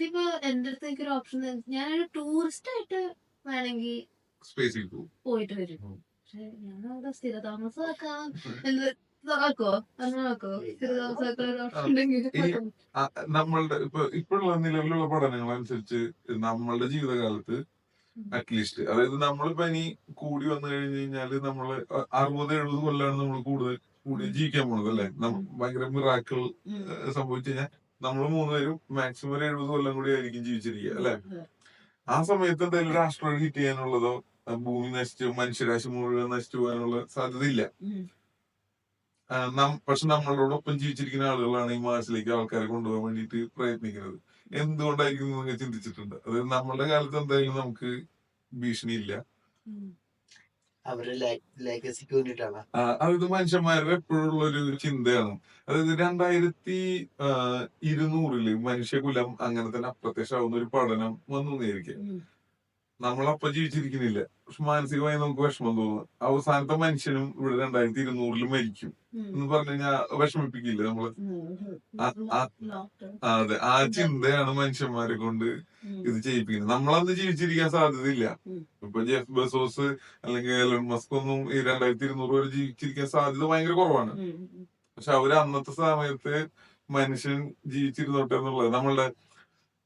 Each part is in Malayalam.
സത്യത്തിൽ ഇപ്പൊ എന്റെ അടുത്ത് എനിക്കൊരു ഓപ്ഷൻ, ഞാനൊരു ടൂറിസ്റ്റ് ആയിട്ട് വേണമെങ്കിൽ സ്പേസിൽ പോകും. പോയിട്ട് വരും. പക്ഷെ ഞാൻ അവിടെ സ്ഥിരതാമസമാക്കാൻ എന്ത് ആക്കോ അങ്ങനെ ആക്കോ സ്ഥിരതാമസമാക്കാൻ ഒരു ഓപ്ഷൻ ഉണ്ടെങ്കിൽ നമ്മളുടെ ഇപ്പോഴുള്ള നിലവിലുള്ള പഠനങ്ങൾ അനുസരിച്ച് നമ്മളുടെ ജീവിതകാലത്ത് അറ്റ്ലീസ്റ്റ്, അതായത് നമ്മളിപ്പോ ഇനി കൂടി വന്നു കഴിഞ്ഞു കഴിഞ്ഞാല് നമ്മള് 60-70 കൊല്ലാണ് നമ്മൾ കൂടി ജീവിക്കാൻ പോണത് അല്ലെ. ഭയങ്കര മിറാക്കിൾ സംഭവിച്ചു കഴിഞ്ഞാൽ നമ്മൾ 3 പേരും മാക്സിമം ഒരു 70 കൊല്ലം കൂടി ആയിരിക്കും ജീവിച്ചിരിക്കുക അല്ലെ. ആ സമയത്ത് എന്തായാലും ഒരു ആസ്ട്രോയിഡ് ഹിറ്റ് ചെയ്യാനുള്ളതോ ഭൂമി നശിച്ചു മനുഷ്യരാശി മുഴുവൻ നശിച്ചു പോകാനുള്ള സാധ്യതയില്ല. പക്ഷെ നമ്മളോടൊപ്പം ജീവിച്ചിരിക്കുന്ന ആളുകളാണ് ഈ മാർസിലേക്ക് ആൾക്കാരെ കൊണ്ടുപോകാൻ വേണ്ടിയിട്ട് പ്രയത്നിക്കുന്നത്. എന്തുകൊണ്ടായിരിക്കും നിങ്ങൾ ചിന്തിച്ചിട്ടുണ്ട്? അതായത് നമ്മളുടെ കാലത്ത് എന്തായാലും നമുക്ക് ഭീഷണിയില്ല. അവരുടെ ലെഗസിക്ക് വേണ്ടിയിട്ടാണ്. അതായത് മനുഷ്യന്മാരുടെ എപ്പോഴുള്ള ഒരു ചിന്തയാണ്. അതായത് 2200 മനുഷ്യകുലം അങ്ങനെ തന്നെ അപ്രത്യക്ഷമാവുന്ന ഒരു പഠനം വന്നു നേരിക്കും. നമ്മളപ്പൊ ജീവിച്ചിരിക്കുന്നില്ല, പക്ഷെ മാനസികമായി നമുക്ക് വിഷമം തോന്നുന്നു. അവസാനത്തെ മനുഷ്യനും ഇവിടെ 2200 മരിക്കും എന്ന് പറഞ്ഞു കഴിഞ്ഞാൽ വിഷമിപ്പിക്കില്ല നമ്മള്. അതെ, ആ ചിന്തയാണ് മനുഷ്യന്മാരെ കൊണ്ട് ഇത് ചെയ്യിപ്പിക്കുന്നത്. നമ്മളന്ന് ജീവിച്ചിരിക്കാൻ സാധ്യതയില്ല. ഇപ്പൊ ജെഫ് ബെസോസ് അല്ലെങ്കിൽ എലോൺ മസ്ക് ഒന്നും ഈ 2200 വരെ ജീവിച്ചിരിക്കാൻ സാധ്യത ഭയങ്കര കുറവാണ്. പക്ഷെ അവര് അന്നത്തെ സമയത്ത് മനുഷ്യൻ ജീവിച്ചിരുന്നോട്ടെ എന്നുള്ളത് നമ്മളുടെ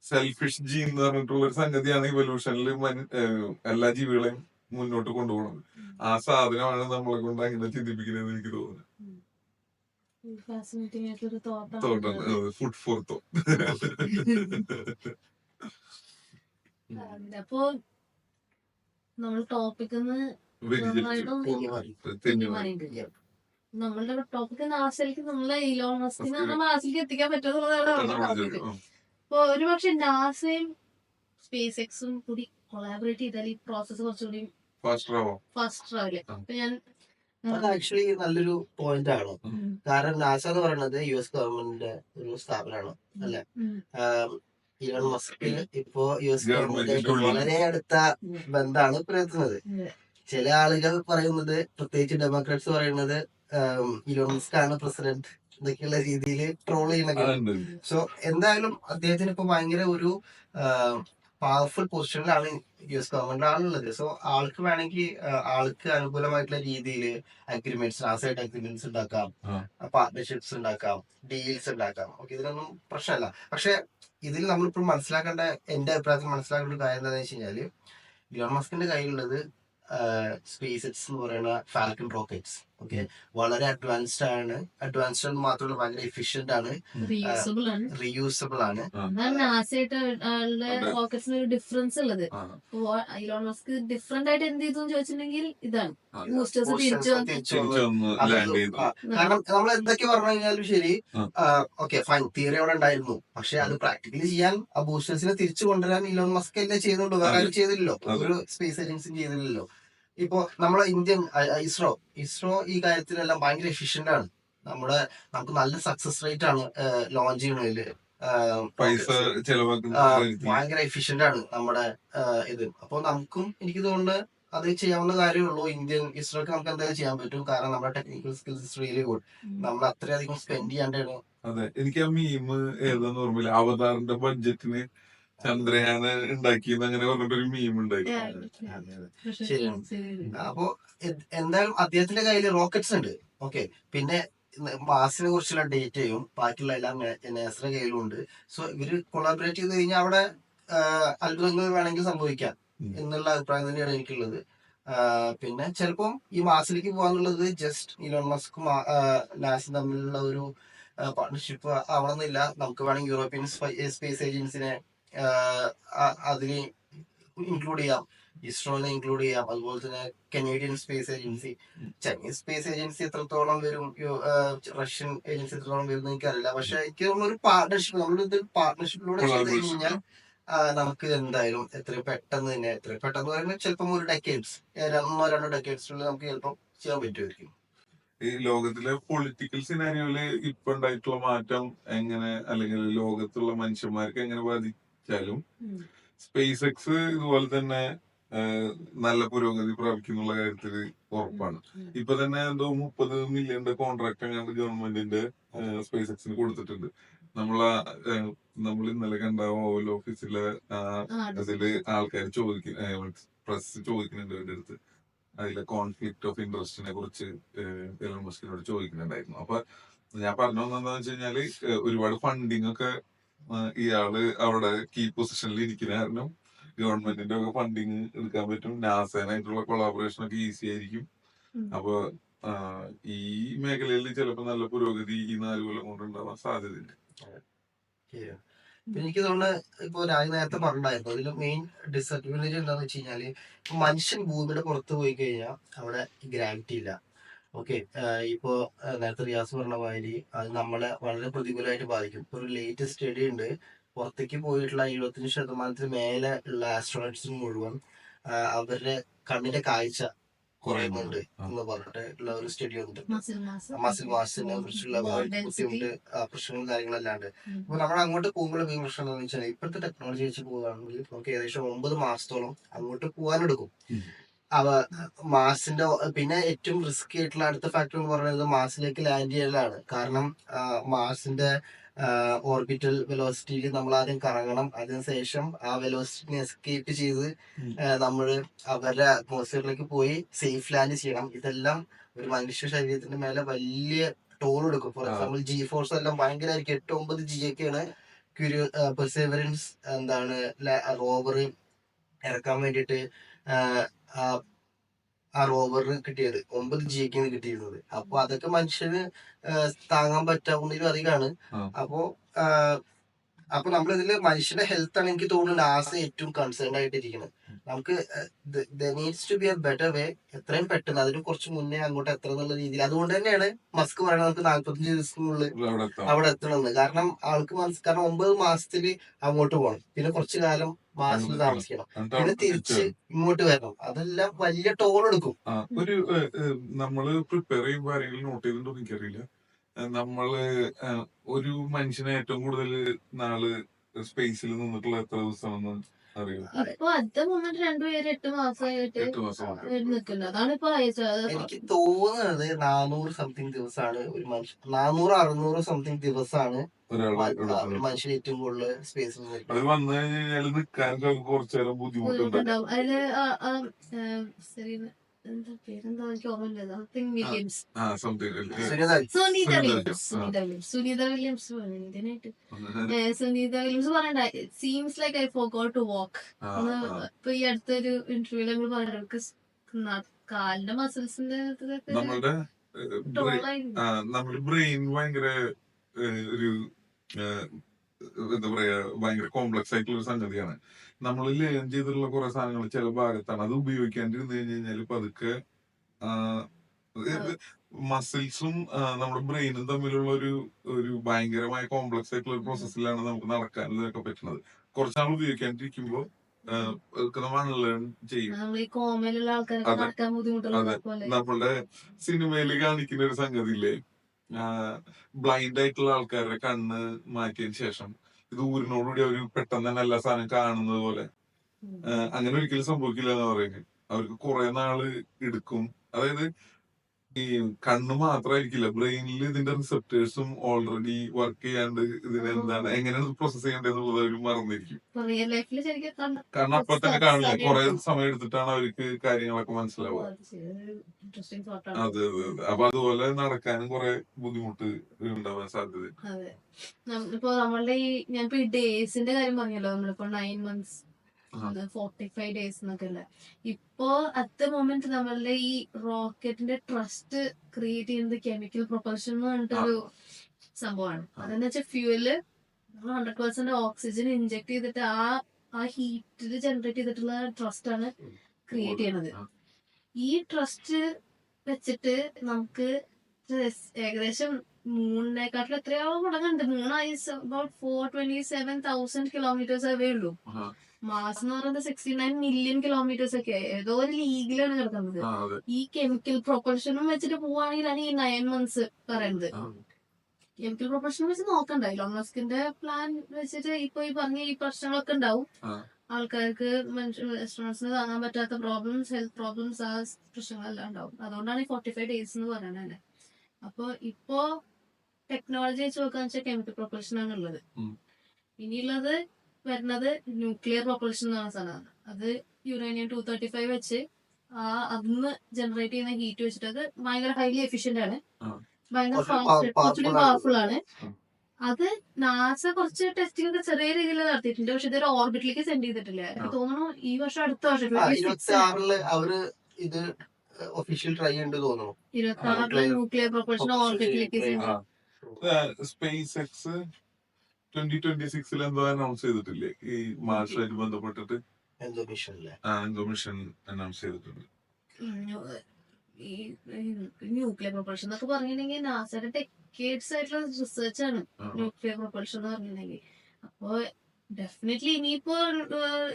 സെൽഫിഷ് ജീൻ എന്ന് പറഞ്ഞിട്ടുള്ള ഒരു സംഗതിയാണ് ഇവല്യൂഷനിൽ എല്ലാ ജീവികളെയും മുന്നോട്ട് കൊണ്ടുപോകുന്നത്. ആ സാധനമാണ് നമ്മളെ കൊണ്ട് അങ്ങനെ ചിന്തിപ്പിക്കുന്നത് എനിക്ക് തോന്നുന്നത്. Food for thought. അപ്പോ നമ്മൾ ടോപ്പിക് നമ്മളുടെ ടോപ്പിക് നാസിലേക്ക് നമ്മളെ ഇലോൺ മസ്കിനെ നാസിലേക്ക് എത്തിക്കാൻ പറ്റുമെന്നുള്ളതാണ്. അപ്പൊ ഒരുപക്ഷെ നാസയും സ്പേസ് എക്സും കൂടി കൊളാബറേറ്റ് ചെയ്താൽ ഈ പ്രോസസ് കുറച്ചുകൂടി ഫാസ്റ്റർ ആവില്ലേ? അത് ആക്ച്വലി നല്ലൊരു പോയിന്റ് ആണ്. കാരണം നാസ എന്ന് പറയുന്നത് US ഗവൺമെന്റിന്റെ ഒരു സ്ഥാപനമാണ് അല്ലെ. ഇലോൺ മസ്ക് ഇപ്പോ US ഗവൺമെന്റ് വളരെ അടുത്ത ബന്ധമാണ് പുലർത്തുന്നത്. ചില ആളുകൾ പറയുന്നത്, പ്രത്യേകിച്ച് ഡെമോക്രാറ്റ്സ് പറയുന്നത്, ഇലോൺ മസ്ക് ആണ് പ്രസിഡന്റ് എന്നൊക്കെയുള്ള രീതിയിൽ ട്രോൾ ചെയ്യണൊക്കെ. സോ എന്തായാലും അദ്ദേഹത്തിന് ഇപ്പൊ ഭയങ്കര ഒരു പവർഫുൾ പൊസിഷനിലാണ് US ഗവൺമെന്റ് ആളുള്ളത്. സോ ആൾക്ക് വേണമെങ്കിൽ ആൾക്ക് അനുകൂലമായിട്ടുള്ള രീതിയിൽ അഗ്രിമെന്റ്സ്, നാസയായിട്ട് അഗ്രിമെന്റ്സ് ഉണ്ടാക്കാം, പാർട്ട്ണർഷിപ്സ് ഉണ്ടാക്കാം, ഡീൽസ് ഉണ്ടാക്കാം. ഓക്കെ, ഇതിനൊന്നും പ്രശ്നമല്ല. പക്ഷെ ഇതിൽ നമ്മളിപ്പോൾ മനസ്സിലാക്കേണ്ട, എന്റെ അഭിപ്രായത്തിൽ മനസ്സിലാക്കേണ്ട ഒരു കാര്യം എന്താണെന്ന് വെച്ച് കഴിഞ്ഞാല്, ഇലോൺ മസ്കിന്റെ കയ്യിലുള്ളത് സ്പേസ് എക്സ് എന്ന് പറയുന്ന ഫാൽക്കൺ റോക്കറ്റ്സ്. ഓക്കെ, വളരെ അഡ്വാൻസ്ഡ് ആണ്. അഡ്വാൻസ്ഡ് എന്ന് മാത്രമല്ല ഭയങ്കര എഫിഷ്യന്റ് ആണ്, റീയൂസബിൾ ആണ്. ഡിഫറൻസ് ഉള്ളത് ഇലോൺ മസ്ക് ഡിഫറെന്റ് ആയിട്ട് എന്ത് ചെയ്തു ചോദിച്ചിട്ടുണ്ടെങ്കിൽ ഇതാണ് കാരണം നമ്മൾ എന്തൊക്കെ പറഞ്ഞു കഴിഞ്ഞാലും ശരി, ഓക്കെ ഫൈൻ, തിയറി അവിടെ ഉണ്ടായിരുന്നു. പക്ഷെ അത് പ്രാക്ടിക്കലി ചെയ്യാൻ ആ ബൂസ്റ്റേഴ്സിനെ തിരിച്ചു കൊണ്ടുവരാൻ ഇലോൺ മസ്ക് എല്ലാം ചെയ്തുള്ളൂ, വേറെ ആരും ചെയ്തില്ലല്ലോ, ഒരു സ്പേസ് ഏജൻസിയും ചെയ്തില്ലല്ലോ. ഇപ്പോ നമ്മളെ ഇന്ത്യൻ ഇസ്രോ ഈ കാര്യത്തിലെല്ലാം ഭയങ്കര എഫിഷ്യന്റ് ആണ്. നമുക്ക് നല്ല സക്സസ് റേറ്റ് ആണ് ലോഞ്ച് ചെയ്യണതില്. ഭയങ്കര എഫിഷ്യന്റ് ആണ് നമ്മുടെ ഇത്. അപ്പൊ നമുക്കും എനിക്ക് തോന്നുന്നത് അത് ചെയ്യാവുന്ന കാര്യമുള്ളൂ. ഇന്ത്യൻ ഇസ്രോക്ക് നമുക്ക് എന്തായാലും ചെയ്യാൻ പറ്റും. കാരണം നമ്മുടെ technical skills is really good. നമ്മൾ അത്രയധികം സ്പെൻഡ് ചെയ്യാണ്ടാണ്. അതെ, എനിക്ക് ആ മീം ഏതാന്ന് ഓർമ്മയില്ല. അവതാറിന്റെ ബഡ്ജറ്റിന് ചന്ദ്രയാന് ഉണ്ടാക്കിയെന്ന് അങ്ങനെ പറഞ്ഞിട്ടൊരു മീം ഉണ്ടായി. ശരിയാണ്. അപ്പോ എന്തായാലും അദ്ദേഹത്തിന്റെ കയ്യിൽ റോക്കറ്റ്സ് ഉണ്ട്. ഓക്കെ, പിന്നെ മാസിനെ കുറിച്ചുള്ള ഡേറ്റയും ബാക്കിയുള്ള എല്ലാം നാസയുടെ കയ്യിലും ഉണ്ട്. സോ ഇവര് കൊളാബറേറ്റ് ചെയ്ത് കഴിഞ്ഞാൽ അവിടെ അത്ഭുതങ്ങൾ വേണമെങ്കിൽ സംഭവിക്കാം എന്നുള്ള അഭിപ്രായം തന്നെയാണ് എനിക്കുള്ളത്. പിന്നെ ചിലപ്പം ഈ മാസിലേക്ക് പോകാന്നുള്ളത് ജസ്റ്റ് ഇലോൺ മസ്കും നാസയും തമ്മിലുള്ള ഒരു പാർട്ണർഷിപ്പ് ആവണമെന്നില്ല. നമുക്ക് വേണമെങ്കിൽ യൂറോപ്യൻ സ്പേസ് ഏജൻസിനെ അതിന് ഇൻക്ലൂഡ് ചെയ്യാം, ഇസ്രോനെ ഇൻക്ലൂഡ് ചെയ്യാം, അതുപോലെ തന്നെ Canadian space agency. Chinese space agency എത്രത്തോളം വരും, റഷ്യൻ ഏജൻസി എത്രത്തോളം വരും എന്ന് എനിക്കറിയില്ല. പക്ഷെ എനിക്ക് തോന്നുന്ന ഒരു പാർട്ണർഷിപ്പ്, നമ്മളിത് പാർട്ണർഷിപ്പിലൂടെ ചെയ്ത് കഴിഞ്ഞാൽ നമുക്ക് എന്തായാലും എത്രയും പെട്ടെന്ന് പറയുന്നത് ചിലപ്പം ഒരു ഡെക്കേഡ്സ്, 1-2 ഡെക്കേഡ്സിനുള്ളിൽ നമുക്ക് ചിലപ്പം ചെയ്യാൻ പറ്റുമായിരിക്കും. ഈ ലോകത്തിലെ പൊളിറ്റിക്കൽ സിനാരിയോയില് ഇപ്പൊ ഉണ്ടായിട്ടുള്ള മാറ്റം എങ്ങനെ, അല്ലെങ്കിൽ ലോകത്തുള്ള മനുഷ്യന്മാർക്ക് എങ്ങനെ ബാധിച്ചാലും സ്പേസ് എക്സ് ഇതുപോലെ തന്നെ നല്ല പുരോഗതി പ്രാപിക്കുന്നുള്ള കാര്യത്തിൽ ഉറപ്പാണ്. ഇപ്പൊ തന്നെ എന്തോ $30 മില്യൺ കോൺട്രാക്ട് അങ്ങാണ്ട് ഗവൺമെന്റിന്റെ സ്പേസ് എക്സിന് കൊടുത്തിട്ടുണ്ട്. നമ്മളെ നമ്മൾ ഇന്നലെ കണ്ട ഓവൽ ഓഫീസിലെ അതില് ആൾക്കാർ പ്രസ് ചോദിക്കുന്നുണ്ട് അവരുടെ അടുത്ത് അതിലെ കോൺഫ്ലിക്ട് ഓഫ് ഇൻട്രസ്റ്റിനെ കുറിച്ച് എലൻ മസ്കിനോട് ചോദിക്കുന്നുണ്ടായിരുന്നു. അപ്പൊ ഞാൻ പറഞ്ഞു വന്നതെന്ന് വെച്ച് കഴിഞ്ഞാല് ഒരുപാട് ഫണ്ടിങ് ഒക്കെ ഇയാള് അവിടെ കീ പൊസിഷനിൽ ഇരിക്കുന്ന കാരണം ഗവൺമെന്റിന്റെ ഒക്കെ ഫണ്ടിങ് എടുക്കാൻ പറ്റും. നാസേനായിട്ടുള്ള കൊളാബറേഷൻ ഒക്കെ ഈസി ആയിരിക്കും. അപ്പൊ ഈ മേഖലയിൽ ചിലപ്പോ നല്ല പുരോഗതി ഈ 4 കൊല്ലം കൊണ്ട് ഉണ്ടാവാൻ സാധ്യതയുണ്ട്. പിന്നെ എനിക്ക് തോന്നുന്നത് ഇപ്പൊ രാജ് നേരത്തെ പറഞ്ഞിട്ടുണ്ടായിരുന്നു അതിൽ മെയിൻ ഡിസഡ്വാൻറ്റേജ് എന്താന്ന് വെച്ച് കഴിഞ്ഞാല് ഇപ്പൊ മനുഷ്യൻ ഭൂമിയുടെ പുറത്ത് പോയി കഴിഞ്ഞാൽ അവിടെ ഗ്രാവിറ്റി ഇല്ല. ഓക്കെ, ഇപ്പോ നേരത്തെ റിയാസ് പറഞ്ഞ മാതിരി അത് നമ്മളെ വളരെ പ്രതികൂലമായിട്ട് ബാധിക്കും. ഇപ്പൊ ഒരു ലേറ്റസ്റ്റ് സ്റ്റഡി ഉണ്ട്, പുറത്തേക്ക് പോയിട്ടുള്ള 75% മേലെ ഉള്ള ആസ്ട്രോണറ്റ്സിന് മുഴുവൻ അവരുടെ കണ്ണിന്റെ കാഴ്ച കുറയുന്നുണ്ട് എന്ന് പറഞ്ഞിട്ട് ഉള്ള ഒരു സ്റ്റഡി വന്നിട്ടുണ്ട്. മസിൽ മാസിനെ കുറിച്ചുള്ള ബുദ്ധിമുട്ട് പ്രശ്നങ്ങളും കാര്യങ്ങളല്ലാണ്ട് ഇപ്പൊ നമ്മൾ അങ്ങോട്ട് പോകുമ്പോൾ മെയിൻ പ്രശ്നം എന്താണെന്ന് വെച്ചാൽ ഇപ്പോഴത്തെ ടെക്നോളജി വെച്ച് പോവുകയാണെങ്കിൽ നമുക്ക് ഏകദേശം 9 മാസത്തോളം അങ്ങോട്ട് പോകാനെടുക്കും. അവ മാസിന്റെ പിന്നെ ഏറ്റവും റിസ്കി ആയിട്ടുള്ള അടുത്ത ഫാക്ടർ എന്ന് പറയുന്നത് മാസിലേക്ക് ലാൻഡ് ചെയ്യലാണ്. കാരണം മാസിന്റെ ഓർബിറ്റൽ വെലോസിറ്റിയിൽ നമ്മൾ ആദ്യം കറങ്ങണം, അതിനുശേഷം ആ വെലോസിറ്റിനെ എസ്കേപ്പ് ചെയ്ത് നമ്മൾ അവരുടെ അറ്റ്മോസ്ഫിയറിലേക്ക് പോയി സേഫ് ലാൻഡ് ചെയ്യണം. ഇതെല്ലാം ഒരു മനുഷ്യ ശരീരത്തിന്റെ മേലെ വലിയ ടോൾ എടുക്കും. ഫോർ എക്സാമ്പിൾ ജി ഫോഴ്സ് എല്ലാം ഭയങ്കരമായിരിക്കും. 8-9 G ഒക്കെയാണ് പെർസെവറൻസ് എന്താണ് റോവർ ഇറക്കാൻ വേണ്ടിയിട്ട് ആ റോവറിന് കിട്ടിയത് 9 G ഒക്കെയാണ് കിട്ടിയിരുന്നത്. അപ്പൊ അതൊക്കെ മനുഷ്യന് താങ്ങാൻ പറ്റാവുന്നതിലും അധികമാണ്. അപ്പോ അപ്പൊ നമ്മളിതില് മനുഷ്യന്റെ ഹെൽത്ത് ആണ് എനിക്ക് തോന്നുന്നു നാസ ഏറ്റവും കൺസേൺ ആയിട്ടിരിക്കുന്നത്. നമുക്ക് needs to be a better way, എത്രയും പെട്ടെന്ന് അതിന് കുറച്ച് മുന്നേ അങ്ങോട്ട് എത്തണം എന്നുള്ള രീതിയിൽ. അതുകൊണ്ട് തന്നെയാണ് മസ്ക് പറയുന്നത് നമുക്ക് 45 ദിവസത്തിനുള്ളിൽ അവിടെ എത്തണമെന്ന്. കാരണം ആൾക്ക് കാരണം 9 മാസത്തിൽ അങ്ങോട്ട് പോകണം, പിന്നെ കുറച്ചു കാലം മാസത്തിൽ താമസിക്കണം, പിന്നെ തിരിച്ച് ഇങ്ങോട്ട് വരണം. അതെല്ലാം വലിയ ടോൾ എടുക്കും. ഒരു നമ്മള് പ്രിപ്പയർ ചെയ്യുമ്പോൾ ആരെങ്കിലും നോട്ട് ചെയ്തിട്ടുണ്ടോ എനിക്കറിയില്ല. നമ്മള് ഒരു മനുഷ്യനെ ഏറ്റവും കൂടുതൽ നാള് സ്പേസിൽ നിന്നിട്ടുള്ള എത്ര ദിവസമാണെന്ന് അറിയോ? ഇപ്പൊ അടുത്ത മൊമെന്റ് 2 പേര് 8 മാസമായിട്ട് 8 മാസം നിൽക്കുന്നത്. അതാണ് ഇപ്പൊ എനിക്ക് തോന്നുന്നത് 400 സംതിങ് ദിവസമാണ് ഒരു മനുഷ്യൻ, 400-600 സംതിങ് ദിവസമാണ് ഒരു മനുഷ്യൻ ഏറ്റവും കൂടുതൽ സ്പേസിൽ അത് വന്നു കഴിഞ്ഞാൽ നിൽക്കാൻ കുറച്ചു നേരം ബുദ്ധിമുട്ടുണ്ടാവും. അതില് എന്താ പേരെന്താ എനിക്ക് ഓർമ്മയില്ല. സുനീത വില്യംസ് പറയണ്ട seems like I forgot to walk. ഇപ്പൊ ഈ അടുത്തൊരു ഇന്റർവ്യൂല് നമ്മൾ പറഞ്ഞവർക്ക് കാലിന്റെ മസിൽസിന്റെ നമ്മുടെ ബ്രെയിൻ ഭയങ്കര ഒരു എന്താ പറയാ ഭയങ്കര കോംപ്ലക്സ് ആയിട്ടുള്ള ഒരു സംഗതിയാണ്. നമ്മൾ ലേൺ ചെയ്തിട്ടുള്ള കുറെ സാധനങ്ങൾ ചില ഭാഗത്താണ്, അത് ഉപയോഗിക്കാണ്ടിരുന്നു കഴിഞ്ഞാൽ പതുക്കെ മസിൽസും നമ്മുടെ ബ്രെയിനും തമ്മിലുള്ള ഒരു ഭയങ്കരമായ കോംപ്ലക്സ് ആയിട്ടുള്ള ഒരു പ്രോസസ്സിലാണ് നമുക്ക് നടക്കാൻ ഇതൊക്കെ പറ്റുന്നത്. കുറച്ചാൾ ഉപയോഗിക്കാണ്ടിരിക്കുമ്പോ നമ്മളുടെ സിനിമയിൽ കാണിക്കുന്ന ഒരു സംഗതിയില്ലേ, ബ്ലൈൻഡ് ആയിട്ടുള്ള ആൾക്കാരുടെ കണ്ണ് മാറ്റിയതിന് ശേഷം ഇത് ഊരിനോടുകൂടി അവര് പെട്ടെന്ന് തന്നെ എല്ലാ സാധനം കാണുന്നത് പോലെ, അങ്ങനെ ഒരിക്കലും സംഭവിക്കില്ല എന്ന് പറയുന്നത്. അവർക്ക് കുറെ നാള് എടുക്കും. അതായത് ഈ കണ്ണ് മാത്രമായിരിക്കില്ല, ബ്രെയിനിൽ ഇതിന്റെ റിസപ്റ്റേഴ്സും ഓൾറെഡി വർക്ക് ചെയ്യാണ്ട് ഇതിന് എന്താണ് എങ്ങനെയാണ് പ്രോസസ് ചെയ്യേണ്ടതെന്നുള്ളത് അവർ മറന്നിരിക്കും. കാരണം അപ്പൊ തന്നെ കാണില്ല, കുറെ സമയം എടുത്തിട്ടാണ് അവർക്ക് കാര്യങ്ങളൊക്കെ മനസ്സിലാവുക. അതെ അതെ അതെ. അപ്പൊ അതുപോലെ നടക്കാനും കുറെ ബുദ്ധിമുട്ട് ഉണ്ടാവാൻ സാധ്യത. ഇപ്പൊ നമ്മളുടെ ഞാനിപ്പോ ഈ ഡേയ്സിന്റെ കാര്യം പറഞ്ഞല്ലോ, നമ്മളിപ്പോ 9 months 45 days എന്നൊക്കെ അല്ലേ. ഇപ്പോ അറ്റ് മൊമെന്റ് നമ്മളുടെ ഈ റോക്കറ്റിന്റെ ട്രസ്റ്റ് ക്രിയേറ്റ് ചെയ്യുന്നത് കെമിക്കൽ പ്രൊപ്പൽഷൻ എന്ന് പറഞ്ഞിട്ടൊരു സംഭവമാണ്. അതെന്ന് വെച്ചാൽ ഫ്യൂവല് 100% ഓക്സിജൻ ഇൻജെക്ട് ചെയ്തിട്ട് ആ ഹീറ്റിൽ ജനറേറ്റ് ചെയ്തിട്ടുള്ള ട്രസ്റ്റ് ആണ് ക്രിയേറ്റ് ചെയ്യണത്. ഈ ട്രസ്റ്റ് വെച്ചിട്ട് നമുക്ക് ഏകദേശം മൂണിനെക്കാട്ടിലും എത്രയോ മടങ്ങുണ്ട്. മൂണായി about 427,000 kilometers അവേ ഉള്ളൂ. മാസ് എന്ന് പറയുന്നത് 69 million kilometers ഒക്കെ, ഏതോ ഒരു ലീഗിലാണ് കിടക്കുന്നത്. ഈ കെമിക്കൽ പ്രൊപ്പൽഷനും വെച്ചിട്ട് പോവാണെങ്കിലാണ് ഈ 9 months പറയുന്നത്. കെമിക്കൽ പ്രൊപ്പൽഷൻ വെച്ച് നോക്കണ്ട, ഇലോൺ മസ്കിന്റെ പ്ലാൻ വെച്ചിട്ട് ഇപ്പൊ ഈ പറഞ്ഞ ഈ പ്രശ്നങ്ങളൊക്കെ ഉണ്ടാവും. ആൾക്കാർക്ക് ആസ്ട്രോണട്സിന് താങ്ങാൻ പറ്റാത്ത പ്രോബ്ലംസ്, ഹെൽത്ത് പ്രോബ്ലംസ്, ആ പ്രശ്നങ്ങളെല്ലാം ഉണ്ടാവും. അതുകൊണ്ടാണ് ഈ 45 days എന്ന് പറയുന്നത് തന്നെ. അപ്പൊ ഇപ്പോ ടെക്നോളജി വെച്ച് നോക്കാന്ന് വെച്ചാൽ കെമിക്കൽ പ്രൊപ്പൽഷൻ ആണ് ഉള്ളത്. ഉം. ഇനിയുള്ളത് വരുന്നത് ന്യൂക്ലിയർ പ്രൊപ്പൽഷൻ എന്ന് പറഞ്ഞ സാധനമാണ്. അത് യുറേനിയം 235 വെച്ച് അന്ന് ജനറേറ്റ് ചെയ്യുന്ന ഹീറ്റ് വെച്ചിട്ട് അത് ഭയങ്കര ഹൈലി എഫിഷ്യന്റ് ആണ്, ആ. ഭയങ്കര കുറച്ചുകൂടി കുറച്ചുകൂടി powerful ആണ്. പവർഫുൾ ആണ്. ഉം. അത് നാസ കുറച്ച് ടെസ്റ്റിംഗ് ഒക്കെ ചെറിയ രീതിയിൽ നടത്തിയിട്ടുണ്ട്, പക്ഷെ ഇതൊരു ഓർബിറ്റിലേക്ക് സെൻഡ് ചെയ്തിട്ടില്ല. എനിക്ക് തോന്നുന്നു ഈ വർഷം അടുത്ത വർഷം 26 അവര് ഇത് ഒഫീഷ്യൽ ട്രൈ ഉണ്ട് തോന്നുന്നു. 26 ന്യൂക്ലിയർ പ്രൊപ്പൽഷൻ ഓർബിറ്റിലേക്ക് സെൻഡ് ആ. സ്പേസ് എക്സ് 2026 എന്തോ അനൗൺസ് ചെയ്തിട്ടില്ലേ ഈ മാർഷായിട്ട് ബന്ധപ്പെട്ടിട്ട്? എന്തോ മിഷനിലെ എന്തോ മിഷൻ അനൗൺസ് ചെയ്തിട്ടുണ്ട്. ഈ ന്യൂക്ലിയർ പ്രൊപ്പൽഷൻ എന്നൊക്കെ പറഞ്ഞിട്ടുണ്ടെങ്കിൽ നാസയുടെ ഡെക്കേഡ്സ് ആയിട്ടുള്ള റിസർച്ച് ആണ് ന്യൂക്ലിയർ പ്രൊപ്പൽഷൻ എന്ന് പറഞ്ഞിട്ടുണ്ടെങ്കിൽ. അപ്പോ ഡെഫിനറ്റ്ലി ഇനിയിപ്പോ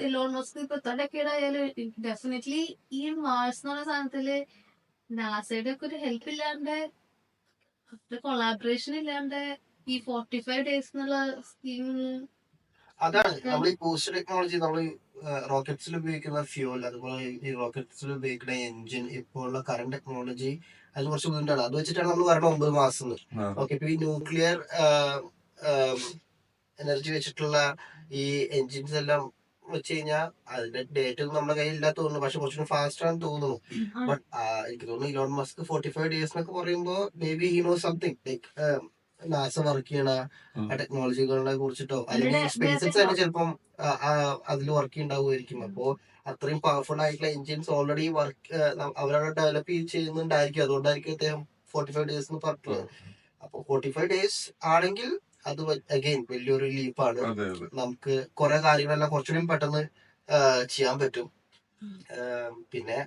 ഇലോൺ മസ്ക് ഇപ്പൊ ഡെക്കേഡ് ആയാലും ഡെഫിനറ്റ്ലി ഈ മാർസ് എന്ന് പറഞ്ഞ സാധനത്തില് നാസയുടെ ഒക്കെ ഒരു ഹെൽപ്പ് ഇല്ലാണ്ട്, കൊളാബറേഷൻ ഇല്ലാണ്ട് ഈ 45 ഡേയ്സ് എന്നുള്ള സ്കീം അതാണ് നമ്മൾ ഈ പോസ്റ്റ് ടെക്നോളജി, നമ്മൾ റോക്കറ്റ്സിൽ ഉപയോഗിക്കുന്ന ഫ്യൂൽ, അതുപോലെ ഈ റോക്കറ്റ്സിൽ ഉപയോഗിക്കുന്ന എഞ്ചിൻ, ഇപ്പോൾ ഉള്ള കറണ്ട് ടെക്നോളജി അത് കുറച്ച് ബുദ്ധിമുട്ടാണ്. അത് വെച്ചിട്ടാണ് നമ്മൾ പറയുന്നത് 9 മാസം. ഓക്കെ, ഇപ്പൊ ഈ ന്യൂക്ലിയർ എനർജി വെച്ചിട്ടുള്ള ഈ എൻജിൻസ് എല്ലാം വെച്ച് കഴിഞ്ഞാൽ അതിന്റെ ഡേറ്റ് ഒന്നും നമ്മുടെ കയ്യിൽ ഇല്ലാത്ത തോന്നുന്നു, പക്ഷെ കുറച്ചുകൂടി ഫാസ്റ്റ് ആണെന്ന് തോന്നുന്നു. ബട്ട് എനിക്ക് തോന്നുന്നു ഇലോൺ മസ്ക് 45 ഡേയ്സ് എന്നൊക്കെ പറയുമ്പോൾ may be he know something like NASA work ചെയ്യണ ആ ടെക്നോളജികളെ കുറിച്ചിട്ടോ അല്ലെങ്കിൽ സ്പേസ് എക്സ് തന്നെ ചിലപ്പം അതിൽ വർക്ക് ചെയ്യുന്നുണ്ടാവുമായിരിക്കും. അപ്പോ അത്രയും പവർഫുൾ ആയിട്ടുള്ള എഞ്ചിൻസ് ഓൾറെഡി വർക്ക് അവരവിടെ ഡെവലപ്പ് ചെയ്യുന്നുണ്ടായിരിക്കും. അതുകൊണ്ടായിരിക്കും അദ്ദേഹം 45 ഡേയ്സ് എന്ന് പറഞ്ഞിട്ടുള്ളത്. അപ്പൊ 45 ഡേയ്സ് ആണെങ്കിൽ അത് അഗൈൻ വലിയൊരു ലീപ്പാണ്. നമുക്ക് കുറെ കാര്യങ്ങളെല്ലാം കുറച്ചുകൂടി പെട്ടെന്ന് ചെയ്യാൻ പറ്റും. പിന്നെ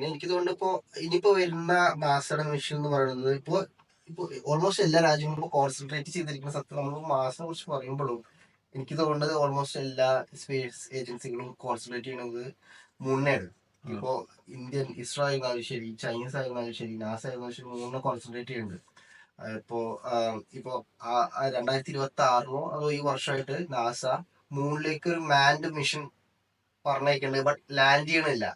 എനിക്ക് തോന്നുന്നു ഇപ്പോ ഇനിയിപ്പോ വരുന്ന നാസയുടെ മിഷൻ എന്ന് പറയുന്നത് ഇപ്പോ ഓൾമോസ്റ്റ് എല്ലാ രാജ്യങ്ങളും കോൺസെൻട്രേറ്റ് ചെയ്തിരിക്കുന്ന സത്യം, നമ്മൾ മാസിനെ കുറിച്ച് പറയുമ്പോഴും എനിക്ക് തോന്നുന്നത് ഓൾമോസ്റ്റ് എല്ലാ സ്പേസ് ഏജൻസികളും കോൺസെൻട്രേറ്റ് ചെയ്യുന്നത് മൂണിനെയാണ്. ഇപ്പോ ഇന്ത്യൻ ഇസ്രോ ആയിരുന്നാലും ശരി, ചൈനീസ് ആയിരുന്നാലും ശരി, നാസ ആയിരുന്നാലും ശരി, മൂന്നിനെ കോൺസെൻട്രേറ്റ് ചെയ്യുന്നുണ്ട്. ഇപ്പോ 2026 അതോ ഈ വർഷമായിട്ട് നാസ മൂണിലേക്ക് ഒരു മാൻഡ് മിഷൻ പറഞ്ഞേക്കുന്നുണ്ട്. ബട്ട് ലാൻഡ് ചെയ്യണില്ല.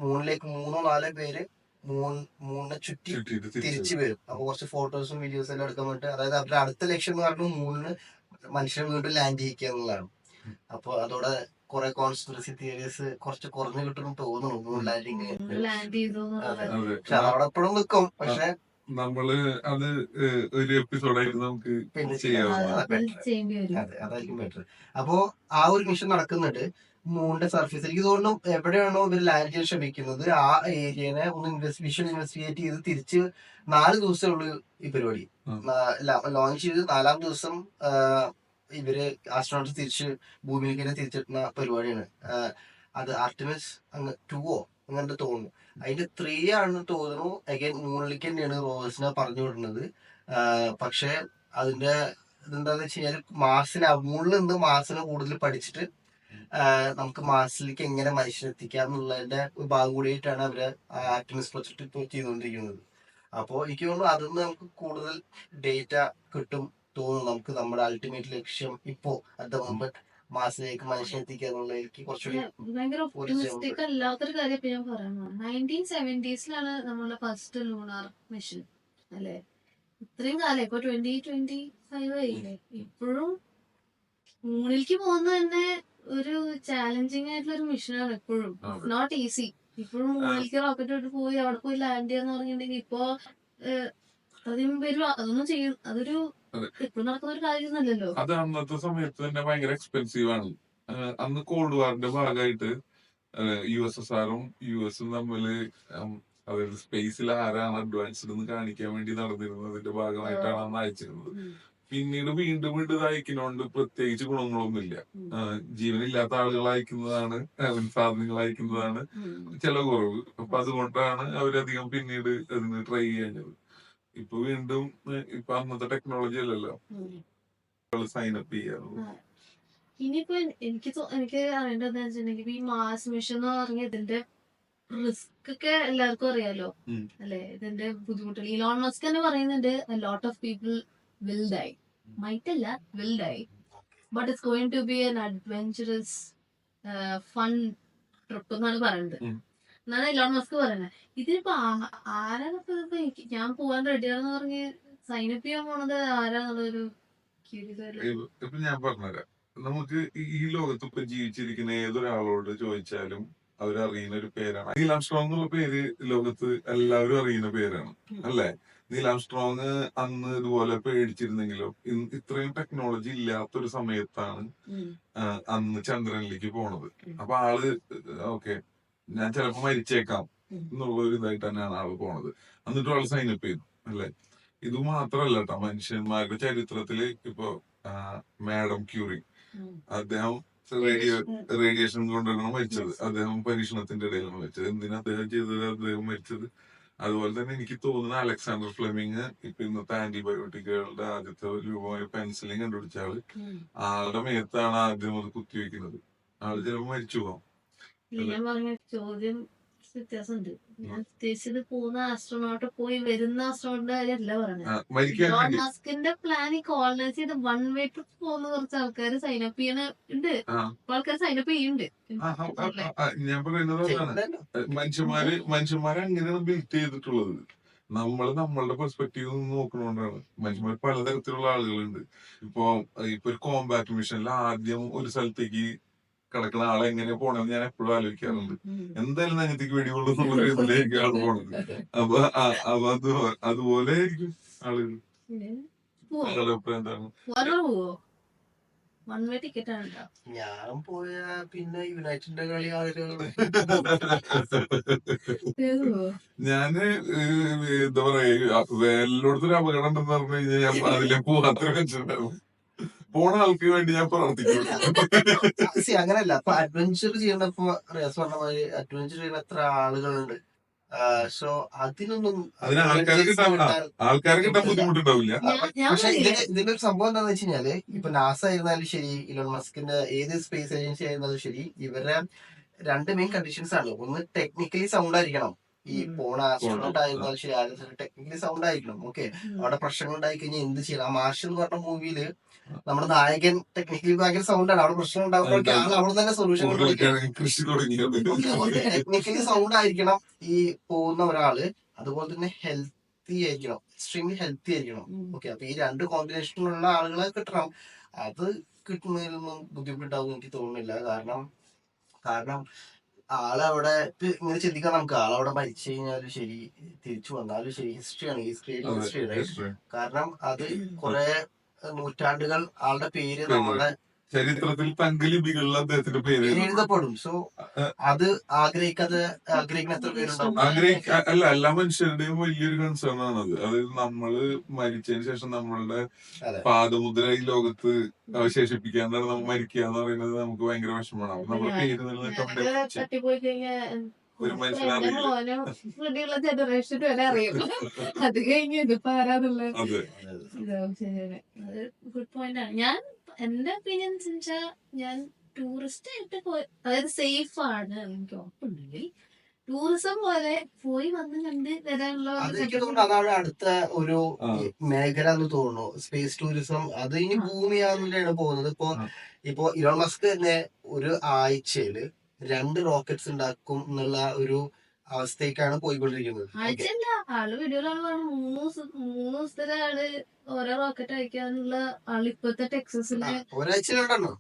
മൂണിലേക്ക് 3-4 പേര് മൂണിനെ ചുറ്റി തിരിച്ചു വരും. അപ്പൊ കുറച്ച് ഫോട്ടോസും വീഡിയോസും എല്ലാം എടുക്കാൻ വേണ്ടിട്ട്, അതായത് അവരുടെ അടുത്ത ലക്ഷ്യം എന്ന് പറഞ്ഞാൽ മൂണിന് മനുഷ്യനെ വീണ്ടും ലാൻഡ് ചെയ്യിക്കുക എന്നുള്ളതാണ്. അപ്പൊ അതോടെ കുറെ കോൺസ്പിറസി തിയറീസ് കുറച്ച് കുറഞ്ഞു കിട്ടുമെന്ന് തോന്നുന്നു മൂൺ ലാൻഡിങ്. പക്ഷെ അതവിടെ എപ്പോഴും നിൽക്കും. പക്ഷെ നമ്മള് അത് ഒരു എപ്പിസോഡായിട്ട് നമുക്ക് അതായിരിക്കും ബെറ്റർ. അപ്പോ ആ ഒരു മിഷൻ നടക്കുന്നുണ്ട് മൂണിന്റെ സർഫേസ്. എനിക്ക് തോന്നുന്നു എവിടെയാണോ ഇവർ ലാൻഡ് ചെയ്യാൻ ശ്രമിക്കുന്നത് ആ ഏരിയനെ ഒന്ന് ഇൻവെസ്റ്റിഗേറ്റ് ചെയ്ത് തിരിച്ച് 4 ദിവസമേ ഉള്ളൂ ഈ പരിപാടി. ലോഞ്ച് ചെയ്ത് 4-ാം ദിവസം ഇവര് ആസ്ട്രോണോട്സ് തിരിച്ച് ഭൂമിയിലേക്ക് തന്നെ തിരിച്ചെത്തുന്ന പരിപാടിയാണ്. അത് ആർട്ടിമിസ് 2 അങ്ങനത്തെ തോന്നുന്നു. അതിന്റെ 3 ആണെന്ന് തോന്നുന്നു. അഗൈൻ മൂണിലേക്ക് തന്നെയാണ് റോവേഴ്സിനെ പറഞ്ഞു വിടുന്നത്. പക്ഷെ അതിന്റെ ഇതെന്താന്ന് വെച്ച് കഴിഞ്ഞാൽ മൂണിൽ നിന്ന് മാർസിനെ കൂടുതൽ പഠിച്ചിട്ട് നമുക്ക് മാർസിലേക്ക് എങ്ങനെ മനുഷ്യനെത്തിക്കാം എന്നുള്ളതിന്റെ ഒരു ഭാഗം കൂടിയിട്ടാണ് അവര് ആർട്ടിമിസ് പ്രൊജക്ട് ഇപ്പോൾ ചെയ്തുകൊണ്ടിരിക്കുന്നത്. അപ്പോൾ എനിക്ക് തോന്നുന്നു അതിൽ നിന്ന് നമുക്ക് കൂടുതൽ ഡേറ്റ കിട്ടും തോന്നുന്നു. നമുക്ക് നമ്മുടെ അൾട്ടിമേറ്റ് ലക്ഷ്യം ഇപ്പോ അറ്റ് ദ മൊമെന്റ് മാർസിലേക്ക് മനുഷ്യനെത്തിക്കുക എന്നുള്ളതിലേക്ക് കുറച്ചുകൂടി ഭയങ്കര ഒപ്റ്റിമിസ്റ്റിക് അല്ലാത്തൊരു കാര്യം ഇപ്പൊ ഞാൻ പറയുന്നത് 1970s നമ്മളുടെ ഫസ്റ്റ് ലൂണാർ മിഷൻ അല്ലെ. ഇത്രയും കാലം ഇപ്പൊ 2025 ആയില്ലേ, ഇപ്പോഴും മൂണിലേക്ക് പോകുന്നത് തന്നെ ഒരു ചാലഞ്ചിങ് ആയിട്ടുള്ള ഒരു മിഷനാണ്. ഇപ്പോഴും നോട്ട് ഈസി. ഇപ്പോഴും മൂണിലേക്ക് റോക്കറ്റ് പോയി അവിടെ പോയി ലാൻഡ് ചെയ്യാന്ന് പറഞ്ഞിട്ടുണ്ടെങ്കിൽ ഇപ്പൊ അതിന് വരും അതൊന്നും ചെയ്യും. അതൊരു ഇപ്പോഴും നടക്കുന്ന ഒരു കാര്യമൊന്നുമല്ലല്ലോ. അത് അന്നത്തെ സമയത്ത് തന്നെ ഭയങ്കര എക്സ്പെൻസീവ് ആണ്. അന്ന് കോൾഡ് വാറിന്റെ ഭാഗമായിട്ട് USSRും US തമ്മില് അതായത് സ്പേസിൽ ആരാണ് അഡ്വാൻസ്ഡ് എന്ന് കാണിക്കാൻ വേണ്ടി നടന്നിരുന്നതിന്റെ ഭാഗമായിട്ടാണ് അന്ന് അയച്ചിരുന്നത്. പിന്നീട് വീണ്ടും ഇത് അയക്കുന്നോണ്ട് പ്രത്യേകിച്ച് ഗുണങ്ങളൊന്നുമില്ല. ജീവനില്ലാത്ത ആളുകൾ അയക്കുന്നതാണ്, സാധനങ്ങൾ അയക്കുന്നതാണ് ചെലവ് കുറവ്. അപ്പൊ അതുകൊണ്ടാണ് അവരധികം പിന്നീട് അതിന് ട്രൈ ചെയ്യുന്നത്. ഇപ്പൊ വീണ്ടും ഇപ്പൊ അന്നത്തെ ടെക്നോളജി അല്ലല്ലോ സൈൻ അപ്പ് ചെയ്യാറുള്ളത്. ഇനിയിപ്പോ എനിക്ക് അറിയേണ്ടതെന്ന് വെച്ചിട്ടുണ്ടെങ്കിൽ ഈ മാസ് മിഷൻ എന്ന് പറഞ്ഞ ഇതിന്റെ റിസ്ക് ഒക്കെ എല്ലാവർക്കും അറിയാലോ അല്ലെ. ഇതിന്റെ ബുദ്ധിമുട്ടുകൾ ഇലോൺ മസ്ക് തന്നെ പറയുന്നുണ്ട്, lot of people will die. Might അല്ല, will die. But it's going to be an adventurous fun trip എന്നാണ് പറയുന്നത്. എന്നാണ് ഇലോൺ മസ്ക് പറയുന്നത്. ഇതിപ്പോ ആരാണ് ഇപ്പൊ ഞാൻ പോവാൻ റെഡിയാണെന്ന് പറഞ്ഞ് സൈനപ്പ് ചെയ്യാൻ പോണത് ആരാന്നുള്ളൊരു curious ഇപ്പൊ ഞാൻ പറഞ്ഞുതരാം. നമുക്ക് ഈ ലോകത്ത് ഇപ്പൊ ജീവിച്ചിരിക്കുന്ന ഏതൊരാളോട് ചോദിച്ചാലും അവരറിയുന്ന ഒരു പേരാണ് നീൽ ആംസ്ട്രോങ് എന്നുള്ള പേര്. ലോകത്ത് എല്ലാവരും അറിയുന്ന പേരാണ്, അല്ലെ? നീൽ ആംസ്ട്രോങ് അന്ന് ഇതുപോലെ പേടിച്ചിരുന്നെങ്കിലും ഇത്രയും ടെക്നോളജി ഇല്ലാത്തൊരു സമയത്താണ് അന്ന് ചന്ദ്രനിലേക്ക് പോണത്. അപ്പൊ ആള് ഓക്കെ, ഞാൻ ചിലപ്പോ മരിച്ചേക്കാം എന്നുള്ള ഒരു ഇതായിട്ട് തന്നെയാണ് ആള് പോണത്. എന്നിട്ടും ആള് സൈനപ്പ് ചെയ്തു, അല്ലെ? ഇത് മാത്രല്ല കേട്ടോ, മനുഷ്യന്മാരുടെ ചരിത്രത്തില് ഇപ്പൊ മാഡം ക്യൂറി, അദ്ദേഹം റേഡിയേഷൻ കൊണ്ടാണ് മരിച്ചത്. അദ്ദേഹം പരീക്ഷണത്തിന്റെ ഇടയിലാണ് മരിച്ചത്. എന്തിനാ അദ്ദേഹം ചെയ്തത്? അദ്ദേഹം മരിച്ചത്. അതുപോലെ തന്നെ എനിക്ക് തോന്നുന്ന അലക്സാണ്ടർ ഫ്ലെമിങ്, ഇപ്പൊ ഇന്നത്തെ ആന്റിബയോട്ടിക്കുകളുടെ ആദ്യത്തെ രൂപമായ പെൻസിലിൻ കണ്ടുപിടിച്ച ആളുടെ മേത്താണ് ആദ്യം അത് കുത്തിവെക്കുന്നത്. ആള് ചിലപ്പോ മരിച്ചു പോകാം. ഞാൻ പറഞ്ഞ ചോദ്യം വ്യത്യാസമുണ്ട്. ഞാൻ ഉദ്ദേശിച്ചത് പോകുന്ന ആസ്ട്രോനോട്ട് പോയി വരുന്ന ആസ്ട്രോനോട്ടിന്റെ കാര്യമല്ല പറഞ്ഞത്. ഇലോൺ മസ്കിന്റെ പ്ലാൻ ഈ കോളനൈസ് ചെയ്ത് വൺ വേ ട്രിപ്പ് പോകുന്ന കുറച്ച് ആൾക്കാർ സൈനപ്പ് ചെയ്യണ ഉണ്ട്. ആൾക്കാർ സൈനപ്പ് ചെയ്യുന്നുണ്ട്. ഞാൻ പറയുന്നത് മനുഷ്യന്മാരെ അങ്ങനെയാണ് ബിൽറ്റ് ചെയ്തിട്ടുള്ളത്. നമ്മളുടെ പെർസ്പെക്റ്റീവ് നോക്കണോണ്ടാണ്. മനുഷ്യന്മാർ പലതരത്തിലുള്ള ആളുകളുണ്ട്. ഇപ്പൊ ഒരു കോമ്പാക്ട് മിഷനിൽ ആദ്യം ഒരു സ്ഥലത്തേക്ക് കിടക്കുന്ന ആളെ എങ്ങനെ പോണെന്ന് ഞാൻ എപ്പോഴും ആലോചിക്കാറുണ്ട്. എന്തായാലും നഗത്തേക്ക് വെടികൊള്ളുന്നുള്ള ഇതിലേക്ക് ആള് പോണത്. അപ്പൊ അതുപോലെ ആയിരിക്കും ആളുകൾ. ആളുടെ അഭിപ്രായം എന്താണ്? ഞാൻ പോയ പിന്നെ യുണൈറ്റഡിന്റെ കളി ആളുകൾ ഞാന് എന്താ പറയാ, എല്ലായിടത്തൊരു അപകടം ഉണ്ടെന്ന് പറഞ്ഞു കഴിഞ്ഞാൽ ഞാൻ അതിലെ പോവാത്ര വെച്ചിട്ടുണ്ടാവും. പോണ ആൾക്ക് വേണ്ടി ഞാൻ പ്രവർത്തിക്കും. അങ്ങനല്ല, അപ്പൊ അഡ്വഞ്ചർ ചെയ്യണപ്പോ റിയാസ് പറഞ്ഞ മാതിരി അഡ്വഞ്ചർ ചെയ്യുന്ന എത്ര ആളുകളുണ്ട്. സോ അതിനൊന്നും ആൾക്കാർക്ക് കിട്ടാൻ ബുദ്ധിമുട്ടുണ്ടാവില്ല. പക്ഷെ ഇതിന്റെ ഒരു സംഭവം എന്താന്ന് വെച്ച് കഴിഞ്ഞാല്, ഇപ്പൊ നാസ ആയിരുന്നാലും ശരി, ഇലോൺ മസ്കിന്റെ ഏത് സ്പേസ് ഏജൻസി ആയിരുന്നാലും ശരി, ഇവരുടെ രണ്ട് മെയിൻ കണ്ടീഷൻസ് ആണ്. ഒന്ന് ടെക്നിക്കലി സൗണ്ട് ആയിരിക്കണം. ഈ പോണ ആസ്ട്രോനോട്ട് ആയിരുന്നാലും ശരി, ആരും ടെക്നിക്കലി സൗണ്ട് ആയിരിക്കണം. ഓക്കെ, അവിടെ പ്രശ്നങ്ങൾ ഉണ്ടായി കഴിഞ്ഞാൽ എന്ത് ചെയ്യണം? ആ മാർഷൽ എന്ന് പറഞ്ഞ മൂവിയില് നമ്മുടെ നായകൻ ടെക്നിക്കലി ഭയങ്കര സൗണ്ട് ആണ്. അവിടെ പ്രശ്നം ഉണ്ടാകുമ്പോഴേക്കും അവിടെ തന്നെ സൊല്യൂഷൻ ടെക്നിക്കലി സൗണ്ട് ആയിരിക്കണം ഈ പോകുന്ന ഒരാള്. അതുപോലെ തന്നെ ഹെൽത്തി ആയിരിക്കണം, എക്സ്ട്രീംലി ഹെൽത്തി ആയിരിക്കണം. ഓക്കെ, അപ്പൊ ഈ രണ്ട് കോമ്പിനേഷനുള്ള ആളുകളെ കിട്ടണം. അത് കിട്ടുന്നതിലൊന്നും ബുദ്ധിമുട്ടുണ്ടാവും എനിക്ക് തോന്നുന്നില്ല. കാരണം ആളവിടെ ഇങ്ങനെ ചിന്തിക്കാൻ നമുക്ക്, ആളവിടെ മരിച്ചു കഴിഞ്ഞാലും ശരി, തിരിച്ചു വന്നാലും ശരി, ഹിസ്റ്ററിയാണ്. ഹിസ്റ്ററി കാരണം അത് കുറെ നൂറ്റാണ്ടുകൾ ആളുടെ പേര് നമ്മുടെ ചരിത്രത്തിൽ തങ്കലിപികളിൽ അദ്ദേഹത്തിന്റെ പേര് എഴുതപ്പെടും. സോ അത് ആഗ്രഹിക്കുന്ന എത്ര പേരുണ്ടാവും? അല്ല, എല്ലാ മനുഷ്യരുടെയും വലിയൊരു കൺസേൺ ആണത്. അതായത് നമ്മള് മരിച്ചതിന് ശേഷം നമ്മളുടെ പാദമുദ്ര ഈ ലോകത്ത് അവശേഷിപ്പിക്കാണ്ടാണ് നമ്മൾ മരിക്കുക എന്ന് പറയുന്നത് നമുക്ക് ഭയങ്കര വിഷമമാണ്. നമ്മുടെ പേര് തട്ടിപ്പോയി കഴിഞ്ഞാൽ ഒരു മനുഷ്യനുള്ള ജനറേഷൻ വരെ അറിയും. അത് കഴിഞ്ഞ് ഇതിപ്പോ ആരാന്നുള്ള ഗുഡ് പോയിന്റ് ആണ്. ഞാൻ എന്റെ ഒപ്പീനിയൻ വെച്ചാൽ ഞാൻ ടൂറിസ്റ്റ് ആയിട്ട് പോയി, അതായത് സേഫ് ആണ് എനിക്ക് ഉറപ്പുണ്ടെങ്കിൽ ടൂറിസം പോലെ പോയി വന്ന് കണ്ട് വരാനുള്ള അതാണ് അടുത്ത ഒരു മേഖല എന്ന് തോന്നുന്നു, സ്പേസ് ടൂറിസം. അത് ഇനി ഭൂമിയാണെന്നാണ് പോകുന്നത്. ഇപ്പൊ ഇലോൺ മസ്ക് തന്നെ ഒരു ആഴ്ചയില് 2 റോക്കറ്റ്സ് ഉണ്ടാക്കും എന്നുള്ള ഒരു അവസ്ഥയ്ക്കാണ് പോയിക്കൊണ്ടിരിക്കുന്നത്. ആഴ്ചയല്ല, ആള് വീഡിയോയിലാണ് പറഞ്ഞത് 3 ദിവസത്തിലെ ആള് ഓരോ റോക്കറ്റ് അയക്കാനുള്ള ആള് ഇപ്പത്തെ ടെക്സസിലെ ഒരാഴ്ചയിലുണ്ടോ?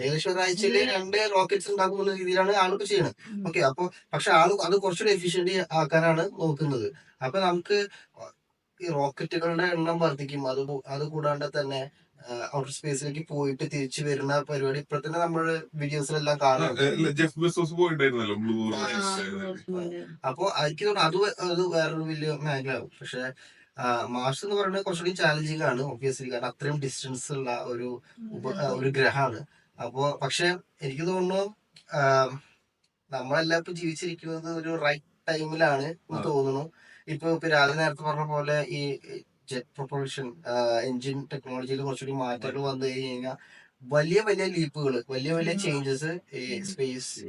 ഏകദേശം ഒരാഴ്ചയില് 2 റോക്കറ്റ്സ് ഉണ്ടാക്കുന്ന രീതിയിലാണ് ആളിപ്പോ ചെയ്യണത്. ഓക്കെ, അപ്പൊ പക്ഷെ ആള് അത് കുറച്ചുകൂടി എഫിഷ്യന്റ് ആക്കാനാണ് നോക്കുന്നത്. അപ്പൊ നമുക്ക് ഈ റോക്കറ്റുകളുടെ എണ്ണം വർദ്ധിക്കും. അത് കൂടാണ്ട് തന്നെ ഔട്ടർ സ്പേസിലേക്ക് പോയിട്ട് തിരിച്ചു വരുന്ന പരിപാടി ഇപ്പൊ തന്നെ നമ്മള് വീഡിയോസിലെല്ലാം കാണുന്നുണ്ട്. അപ്പൊ എനിക്ക് തോന്നുന്നു അത് വേറൊരു വലിയ മേഖലയാവും. പക്ഷെ മാർസ് എന്ന് പറയുന്നത് കുറച്ചുകൂടി ചാലഞ്ചിങ് ആണ് ഒബ്വിയസ്ലി, കാരണം അത്രയും ഡിസ്റ്റൻസ് ഉള്ള ഒരു ഗ്രഹമാണ്. അപ്പോ പക്ഷെ എനിക്ക് തോന്നുന്നു നമ്മളെല്ലാം ഇപ്പൊ ജീവിച്ചിരിക്കുന്നത് ഒരു റൈറ്റ് ടൈമിലാണ് എന്ന് തോന്നുന്നു. ഇപ്പൊ രാജ നേരത്തെ പറഞ്ഞ പോലെ ഈ ജെറ്റ് പ്രൊപ്പൾഷൻ എഞ്ചിൻ ടെക്നോളജിയിൽ കുറച്ചുകൂടി മാറ്റങ്ങൾ വന്നു കഴിഞ്ഞാൽ വലിയ വലിയ ലീപ്പുകൾ, വലിയ വലിയ ചേഞ്ചസ് ഈ സ്പേസിൽ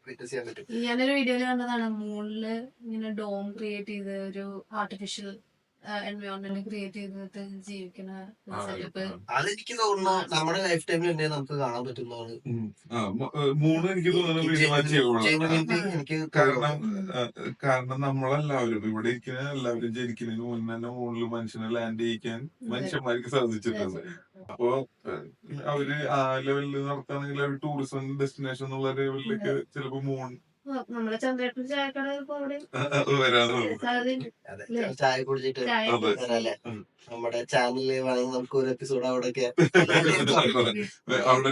വിറ്റ്നസ് ചെയ്യാൻ പറ്റും. ഞാനൊരു വീഡിയോയില് കണ്ടതാണ്, മൂണില് ഇങ്ങനെ ഡോം ക്രിയേറ്റ് ചെയ്ത് ഒരു ആർട്ടിഫിഷ്യൽ എൻവയോൺമെന്റ് ക്രിയേറ്റ് ചെയ്തിട്ട് ജീവിക്കുന്ന സെറ്റപ്പ്. അതെനിക്ക് തോന്നുന്നു നമ്മുടെ ലൈഫ് ടൈമിൽ തന്നെ നമുക്ക് കാണാൻ പറ്റുന്നതാണ്. മൂന്ന് എനിക്ക് തോന്നുന്നു എനിക്ക് കാരണം നമ്മളെല്ലാവരും ഇവിടെ ഇരിക്കുന്ന എല്ലാവരും ജനിക്കുന്നതിന് മുന്നേ തന്നെ മുകളിൽ മനുഷ്യനെ ലാൻഡ് ചെയ്യിക്കാൻ മനുഷ്യന്മാർക്ക് സാധിച്ചിട്ടുണ്ട്. അപ്പോ അവര് ആ ലെവലിൽ നടത്തുകയാണെങ്കിൽ അവർ ടൂറിസം ഡെസ്റ്റിനേഷൻ എന്നുള്ള ലെവലിലേക്ക് ചിലപ്പോ മൂൺ നമ്മുടെ ചന്ദ്രേട്ടൻ ചായക്കട ചായ കുടിച്ചിട്ട് വരാല്ലേ നമ്മുടെ ചാനലിൽ വേണമെങ്കിൽ നമുക്ക് ഒരു എപ്പിസോഡ് അവിടെയൊക്കെ അവിടെ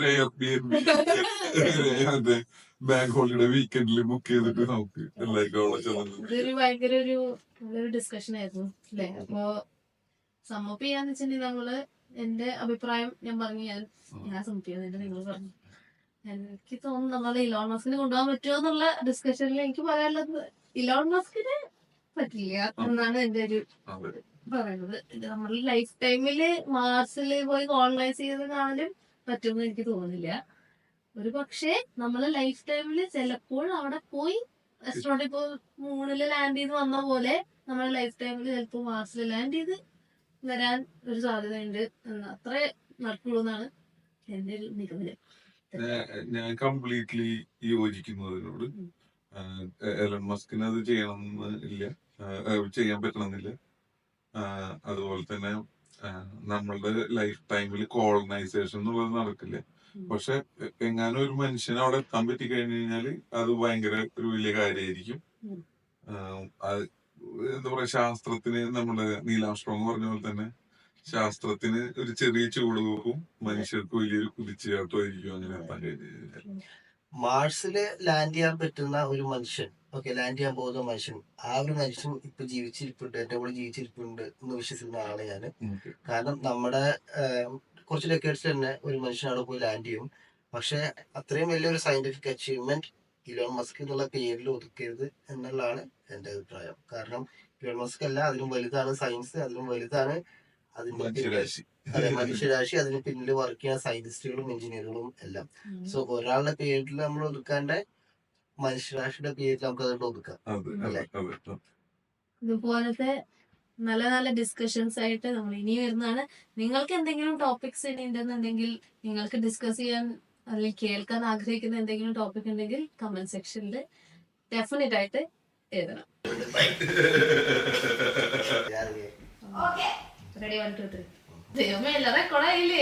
അതെ ബാങ്ക് ഹോളിഡേ വീക്കെൻഡിൽ ബുക്ക് ചെയ്തിട്ട് നമുക്ക് ഇതൊരു ഭയങ്കര ഒരു ഡിസ്കഷൻ ആയിരുന്നു അല്ലെ. അപ്പൊ സമ്മപ്പ് ചെയ്യാന്ന് വെച്ചിട്ടുണ്ടെങ്കിൽ നമ്മള് എന്റെ അഭിപ്രായം ഞാൻ പറഞ്ഞു, ഞാൻ സമ്മപ്പ് ചെയ്യാൻ നിങ്ങൾ പറഞ്ഞു. എനിക്ക് തോന്നുന്നു നമ്മളെ ഇലോൺ മസ്കിന് കൊണ്ടുപോകാൻ പറ്റുമോ എന്നുള്ള ഡിസ്കഷനിൽ എനിക്ക് പറയാനുള്ളത് ഇലോൺ മസ്കിന് പറ്റില്ല എന്നാണ് എന്റെ ഒരു പറയുന്നത്. നമ്മുടെ ലൈഫ് ടൈമില് മാർസിൽ പോയി കോളനൈസ് ചെയ്ത് കാണാനും പറ്റുമെന്ന് എനിക്ക് തോന്നുന്നില്ല. ഒരു പക്ഷേ നമ്മളെ ലൈഫ് ടൈമില് ചിലപ്പോൾ അവിടെ പോയി അസ്ട്രോണോട്ട് ഇപ്പൊ മൂണില് ലാൻഡ് ചെയ്ത് വന്ന പോലെ നമ്മുടെ ലൈഫ് ടൈമില് ചിലപ്പോൾ മാർസിൽ ലാൻഡ് ചെയ്ത് വരാൻ ഒരു സാധ്യതയുണ്ട്. അത്രേ നടക്കുള്ളൂ എന്നാണ് എന്റെ ഒരു നിഗമനം. ഞാൻ കംപ്ലീറ്റ്ലി യോജിക്കുന്നതിനോട്. എലൺ മസ്കിന് അത് ചെയ്യണമെന്ന് ഇല്ല, ചെയ്യാൻ പറ്റണമെന്നില്ല. അതുപോലെ തന്നെ നമ്മളുടെ ലൈഫ് ടൈമിൽ കോളനൈസേഷൻ എന്നുള്ളത് നടക്കില്ല. പക്ഷെ എങ്ങാനും ഒരു മനുഷ്യന് അവിടെ എത്താൻ പറ്റി കഴിഞ്ഞു കഴിഞ്ഞാല് അത് ഭയങ്കര ഒരു വലിയ കാര്യമായിരിക്കും. എന്താ പറയാ, ശാസ്ത്രത്തിന് നമ്മുടെ നീലാംസ്ട്രോങ് പറഞ്ഞ പോലെ തന്നെ ശാസ്ത്രത്തിന് ഒരു ചെറിയ ചൂടുവെപ്പും മനുഷ്യർക്ക് വലിയൊരു കുതിച്ചുചാട്ടമായിരിക്കും അങ്ങനെ എത്താൻ കഴിഞ്ഞാൽ. മാർസില് ലാൻഡ് ചെയ്യാൻ പറ്റുന്ന ഒരു മനുഷ്യൻ, ലാൻഡ് ചെയ്യാൻ പോകുന്ന മനുഷ്യൻ, ആ ഒരു മനുഷ്യൻ ഇപ്പൊ ജീവിച്ചിരിപ്പുണ്ട്, എന്റെ കൂടെ ജീവിച്ചിരിപ്പുണ്ട് എന്ന് വിശ്വസിക്കുന്ന ആളാണ് ഞാന്. കാരണം നമ്മുടെ കുറച്ച് ഡെക്കേഡ്സ് തന്നെ ഒരു മനുഷ്യൻ അവിടെ പോയി ലാൻഡ് ചെയ്യും. പക്ഷെ അത്രയും വലിയൊരു സയന്റിഫിക് അച്ചീവ്മെന്റ് ഇലോൺ മസ്ക് എന്നുള്ള പേരിൽ ഒതുക്കരുത് എന്നുള്ളതാണ് എന്റെ അഭിപ്രായം. കാരണം ഇലോൺ മസ്ക് അല്ല, അതിലും വലുതാണ് സയൻസ്, അതിലും വലുതാണ് മനുഷ്യരാശി, അതിന് പിന്നിൽ വർക്ക് ചെയ്യുന്ന സയന്റിസ്റ്റുകളും എഞ്ചിനീയറുകളും എല്ലാം. സോ ഒരാളുടെ പേരിൽ നമ്മൾ ഒതുക്കാണ്ട് മനുഷ്യരാശിയുടെ പേരിൽ നമുക്ക് അതുകൊണ്ട് ഒതുക്കാം അല്ലെ. ഇതുപോലത്തെ നല്ല നല്ല ഡിസ്കഷൻസ് ആയിട്ട് നമ്മൾ ഇനി വരുന്നതാണ്. നിങ്ങൾക്ക് എന്തെങ്കിലും ടോപ്പിക്സ് ഇനി ഉണ്ടെന്നുണ്ടെങ്കിൽ, നിങ്ങൾക്ക് ഡിസ്കസ് ചെയ്യാൻ അല്ലെങ്കിൽ കേൾക്കാൻ ആഗ്രഹിക്കുന്ന എന്തെങ്കിലും ടോപ്പിക് ഉണ്ടെങ്കിൽ കമന്റ് സെക്ഷനിൽ ഡെഫിനറ്റ് ആയിട്ട് എഴുതണം. റെഡി 1 2 3. ദൈവമേ, എല്ലാ റെക്കോർഡായില്ലേ?